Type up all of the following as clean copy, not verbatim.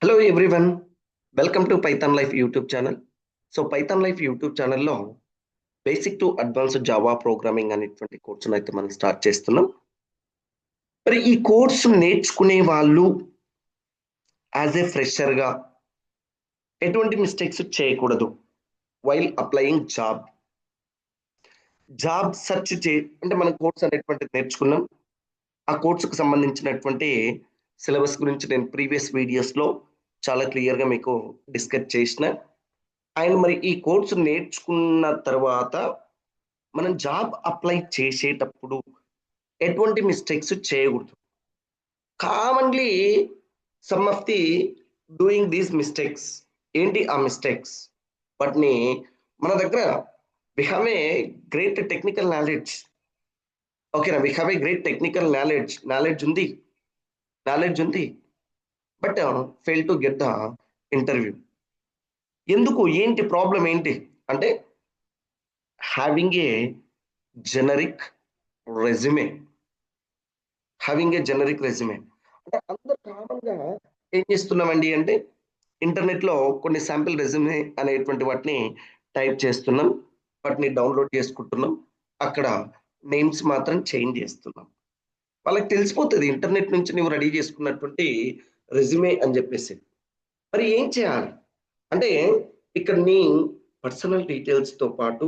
Hello everyone. Welcome to Python Life YouTube channel. So Python Life YouTube ఛానల్‌లో basic to advanced Java programming అనేటువంటి కోర్సునైతే మనం start చేస్తున్నాం. మరి ఈ కోర్సు నేర్చుకునే వాళ్ళు యాజ్ ఎ ఫ్రెషర్‌గా ఎటువంటి మిస్టేక్స్ చేయకూడదు while applying job. Job search అంటే మనం కోర్స్ అనేటువంటిది నేర్చుకున్నాం. ఆ కోర్సుకు సంబంధించినటువంటి సిలబస్ గురించి నేను ప్రీవియస్ వీడియోస్‌లో చాలా క్లియర్‌గా మీకు డిస్కస్ చేసిన. అండ్ మరి ఈ కోర్సు నేర్చుకున్న తర్వాత మనం జాబ్ అప్లై చేసేటప్పుడు ఎటువంటి మిస్టేక్స్ చేయకూడదు. Commonly some of the doing these mistakes. ఏంటి ఆ మిస్టేక్స్? వాటిని మన దగ్గర we have a great technical knowledge. ఓకేనా? We have a great technical knowledge. Knowledge ఉంది. But fail to get the interview. ఎందుకు? ఏంటి ప్రాబ్లమ్ ఏంటి? అంటే హ్యావింగ్ ఏ జెనరిక్ రెజ్యూమే. అంటే అందరూ కామన్‌గా ఏం చేస్తున్నామండి అంటే, ఇంటర్నెట్‌లో కొన్ని శాంపిల్ రెజ్యూమే అనేటువంటి వాటిని టైప్ చేస్తున్నాం. వాటిని డౌన్‌లోడ్ చేసుకుంటున్నాం. అక్కడ నేమ్స్ మాత్రం చేంజ్ చేస్తున్నాం. వాళ్ళకి తెలిసిపోతది ఇంటర్నెట్ నుంచి నువ్వు రెడీ చేసుకున్నటువంటి రెజ్యూమే అని చెప్పేసి. మరి ఏం చేయాలి? అంటే ఇక్కడ నీ పర్సనల్ డీటెయిల్స్‌తో పాటు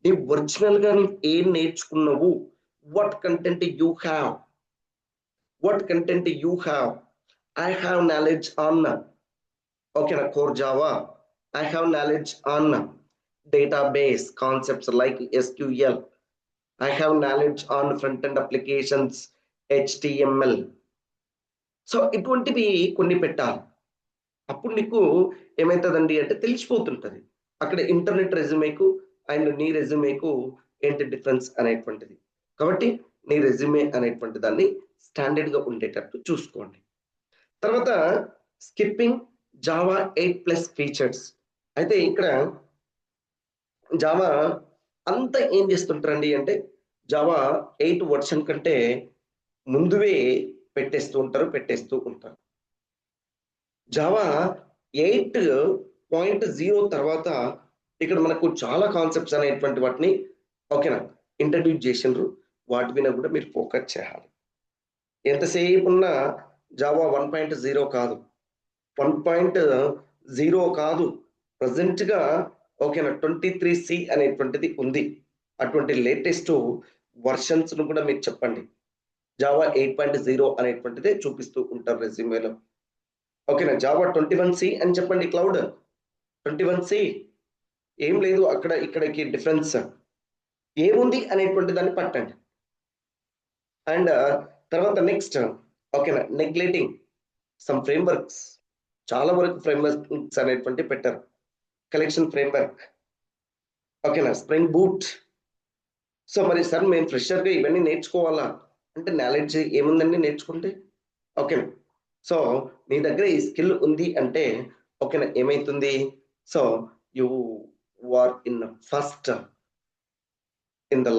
నీ ఒరిజినల్‌గా నువ్వు ఏం నేర్చుకున్నావు? What content you have? What content you have? I have knowledge on core Java. I have knowledge on database concepts like SQL. I have knowledge on front-end applications, HTML. So ఇటువంటివి కొన్ని పెట్టాలి. అప్పుడు నీకు ఏమైతుందండి అంటే తెలిసిపోతుంటది. అక్కడ ఇంటర్నెట్ రెజ్యూమేకు అండ్ నీ రెజ్యూమేకు ఏంటి difference అనేటువంటిది. కాబట్టి నీ రెజ్యూమే అనేటువంటి దాన్ని స్టాండర్డ్‌గా ఉండేటట్టు చూసుకోండి. తర్వాత స్కిప్పింగ్ జావా 8+ ఫీచర్స్. అయితే ఇక్కడ జావా అంతా ఏం చేస్తుంటారండి అంటే జావా 8 వర్షన్ కంటే ముందువే పెట్టేస్తూ ఉంటారు. జావా 8.0 తర్వాత ఇక్కడ మనకు చాలా కాన్సెప్ట్స్ అనేటువంటి వాటిని ఓకేనా ఇంట్రడ్యూస్ చేసిండ్రు. వాటి మీద కూడా మీరు ఫోకస్ చేయాలి. ఎంతసేపు ఉన్నా జావా 1.0 కాదు. 1.0 కాదు. ప్రెజెంట్‌గా ఓకేనా 23C అనేటువంటిది ఉంది. అటువంటి లేటెస్ట్ వర్షన్స్‌ను కూడా మీరు చెప్పండి. జావా 8.0 అనేటువంటిదే చూపిస్తూ ఉంటారు రెజ్యూమేలో. ఓకేనా. జావా 21C అని చెప్పండి క్లౌడ్. 21C ఏం లేదు అక్కడ ఇక్కడికి డిఫరెన్స్ ఏముంది అనేటువంటి దాన్ని పట్టండి. అండ్ తర్వాత నెక్స్ట్ ఓకేనా నెగ్లెక్టింగ్ సమ్ ఫ్రేమ్‌వర్క్స్. చాలా వరకు ఫ్రేమ్‌వర్క్స్ అనేటువంటి పెట్టారు. కలెక్షన్ ఫ్రేమ్‌వర్క్ ఓకేనా స్ప్రింగ్ బూట్. సో మరి సార్ మేము ఫ్రెషర్‌గా ఇవన్నీ నేర్చుకోవాలా? అంటే నాలెడ్జ్ ఏముందండి నేర్చుకుంటే? ఓకేనా. సో నీ దగ్గర ఈ స్కిల్ ఉంది అంటే ఓకేనా ఏమైతుంది? So you are in first in the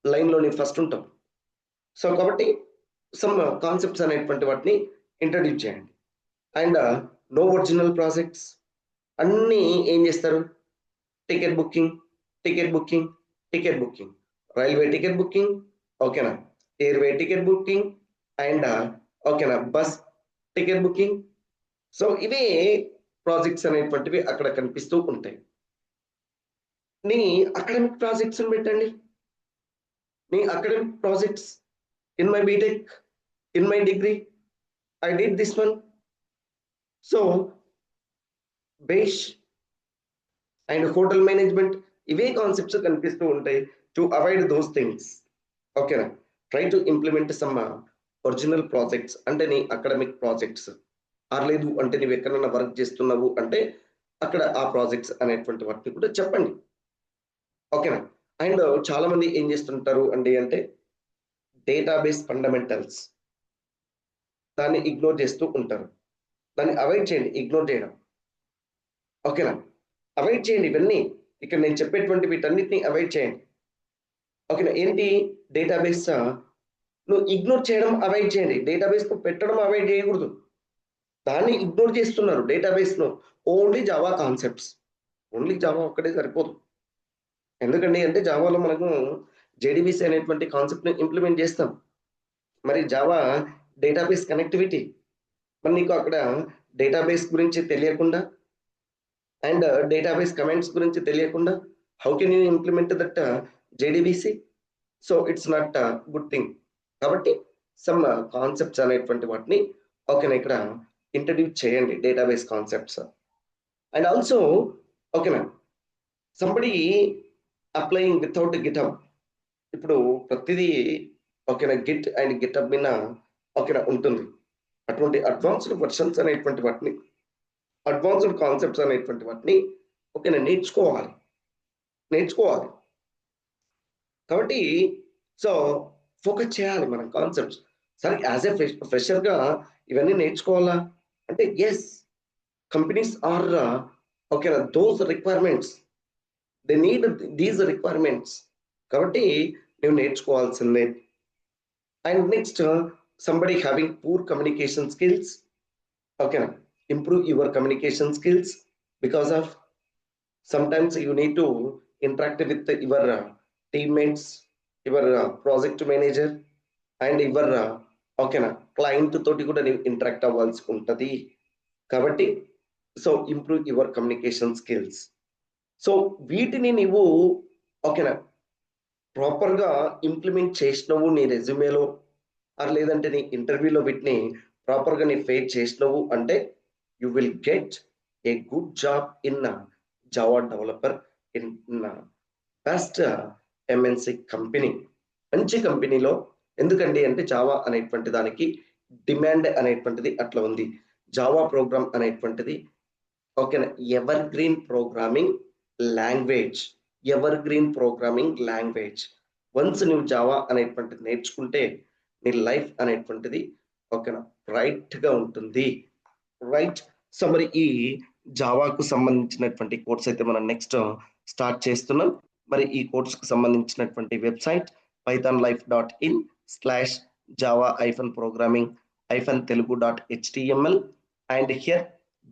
లైన్‌లో నీవు ఫస్ట్ ఉంటావు. సో కాబట్టి సమ్ కాన్సెప్ట్స్ అనేటువంటి వాటిని ఇంట్రొడ్యూస్ చేయండి. అండ్ నో ఒరిజినల్ ప్రాజెక్ట్స్ అన్నీ ఏం చేస్తారు? Ticket booking, ticket booking, ticket booking, railway ticket booking ఓకేనా, ఎయిర్‌వే టికెట్ బుకింగ్ అండ్ ఓకేనా బస్ టికెట్ బుకింగ్. సో ఇవే ప్రాజెక్ట్స్ అనేటువంటివి అక్కడ కనిపిస్తూ ఉంటాయి. నీ అకాడమిక్ ప్రాజెక్ట్స్‌ని పెట్టండి. నీ academic projects in my BTech, in my degree I did this one. So బేష్ అండ్ హోటల్ మేనేజ్మెంట్ ఇవే కాన్సెప్ట్స్ కనిపిస్తూ ఉంటాయి. టు అవాయిడ్ దోస్ థింగ్స్ ఓకేనా try to implement some original projects అంటే నీ అకాడమిక్ ప్రాజెక్ట్స్ లేదు అంటే నువ్వు ఎక్కడైనా వర్క్ చేస్తున్నావు అంటే అక్కడ ఆ ప్రాజెక్ట్స్ అనేటువంటి వాటిని కూడా చెప్పండి. ఓకేనా. అండ్ చాలా మంది ఏం చేస్తుంటారు అండి అంటే డేటాబేస్ ఫండమెంటల్స్ దాన్ని ఇగ్నోర్ చేస్తూ ఉంటారు. దాన్ని అవాయిడ్ చేయండి. ఇగ్నోర్ చేయడం ఓకేనా. అవాయిడ్ చేయండి ఇవన్నీ. ఇక్కడ నేను చెప్పేటువంటి వీటన్నిటిని అవాయిడ్ చేయండి. ఓకేనా. ఏంటి డేటాబేస్ నువ్వు ఇగ్నోర్ చేయడం అవాయిడ్ చేయండి. డేటాబేస్ పెట్టడం అవాయిడ్ చేయకూడదు. దాన్ని ఇగ్నోర్ చేస్తున్నారు డేటాబేస్ను. Only Java concepts, only Java ఒక్కటే సరిపోదు. ఎందుకండి అంటే జావాలో మనకు జేడీబీసీ అనేటువంటి కాన్సెప్ట్ని ఇంప్లిమెంట్ చేస్తాం. మరి జావా డేటాబేస్ కనెక్టివిటీ, మరి నీకు అక్కడ డేటాబేస్ గురించి తెలియకుండా అండ్ డేటాబేస్ కమెంట్స్ గురించి తెలియకుండా how can you implement that JDBC? So it's not good thing. కాబట్టి సమ్ కాన్సెప్ట్స్ అనేటువంటి వాటిని ఓకేనా ఇక్కడ ఇంట్రడ్యూస్ చేయండి, డేటాబేస్ కాన్సెప్ట్స్. అండ్ ఆల్సో ఓకేనా సంబడి అప్లయింగ్ వితౌట్ గిటబ్. ఇప్పుడు ప్రతిదీ ఓకేనా గిట్ అండ్ గిటబ్ మీద ఓకేనా ఉంటుంది. అటువంటి అడ్వాన్స్డ్ వర్షన్స్ అనేటువంటి వాటిని, అడ్వాన్స్డ్ కాన్సెప్ట్స్ అనేటువంటి వాటిని ఓకేనా నేర్చుకోవాలి. కాబట్టి సో ఫోకస్ చేయాలి మనం కాన్సెప్ట్స్. సరే యాజ్ ఎ ఫ్రెషర్గా ఇవన్నీ నేర్చుకోవాలా అంటే ఎస్, కంపెనీస్ ఆర్ ఓకేనా those requirements, they need these requirements. కాబట్టి నువ్వు నేర్చుకోవాల్సిందే. And next somebody having poor communication skills, ఓకేనా improve your communication skills because of sometimes you need to interact with your teammates, your project manager and your ఓకేనా client తోటి కూడా నీవు interact అవ్వాల్సి ఉంటుంది. కాబట్టి so improve your communication skills. So వీటిని నీవు ఓకేనా ప్రాపర్గా ఇంప్లిమెంట్ చేసినవు నీ రెజ్యూమేలో ఆర్ లేదంటే నీ ఇంటర్వ్యూలో వీటిని ప్రాపర్గా నీ ఫేస్ చేసినవు అంటే you will get a good job in Java developer in best MNC company, మంచి కంపెనీలో. ఎందుకండి అంటే జావా అనేటువంటి దానికి డిమాండ్ అనేటువంటిది అట్లా ఉంది. జావా ప్రోగ్రామ్ అనేటువంటిది ఓకేనా ever green programming language, ever green programming language. Once నువ్వు జావా అనేటువంటిది నేర్చుకుంటే నీ లైఫ్ అనేటువంటిది ఓకేనా బ్రైట్గా ఉంటుంది, రైట్. సో మరి ఈ జావాకు సంబంధించినటువంటి కోర్స్ అయితే మనం నెక్స్ట్ స్టార్ట్ చేస్తున్నాం. మరి ఈ కోర్సుకు సంబంధించినటువంటి website pythonlife.in/java-programming-telugu.html and here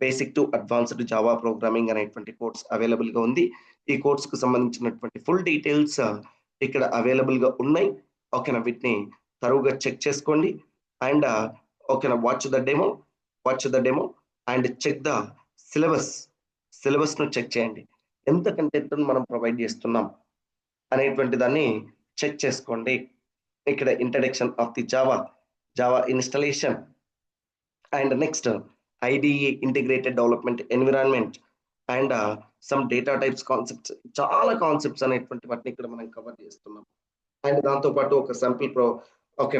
basic to advanced Java programming అనేటువంటి కోర్స్ అవైలబుల్గా ఉంది. ఈ కోర్సుకు సంబంధించినటువంటి ఫుల్ డీటెయిల్స్ ఇక్కడ అవైలబుల్గా ఉన్నాయి. ఓకేనా వీటిని తరువుగా చెక్ చేసుకోండి అండ్ ఓకేనా watch the demo and check the సిలబస్ను చెక్ చేయండి. ఎంత కంటెంట్ మనం ప్రొవైడ్ చేస్తున్నాం అనేటువంటి దాన్ని చెక్ చేసుకోండి. ఇక్కడ introduction of the Java installation and next IDE integrated development environment and some data types concepts, చాలా కాన్సెప్ట్స్ అనేటువంటి వాటిని ఇక్కడ మనం కవర్ చేస్తున్నాం. అండ్ దాంతోపాటు ఒక సింపుల్ ఓకే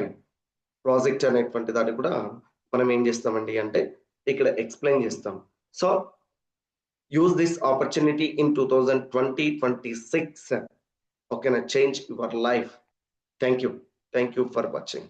ప్రాజెక్ట్ అనేటువంటి దాన్ని కూడా మనం ఏం చేస్తామండి అంటే ఇక్కడ ఎక్స్ప్లెయిన్ చేస్తాం. So use this opportunity in 2020-26 okay na change your life. Thank you for watching.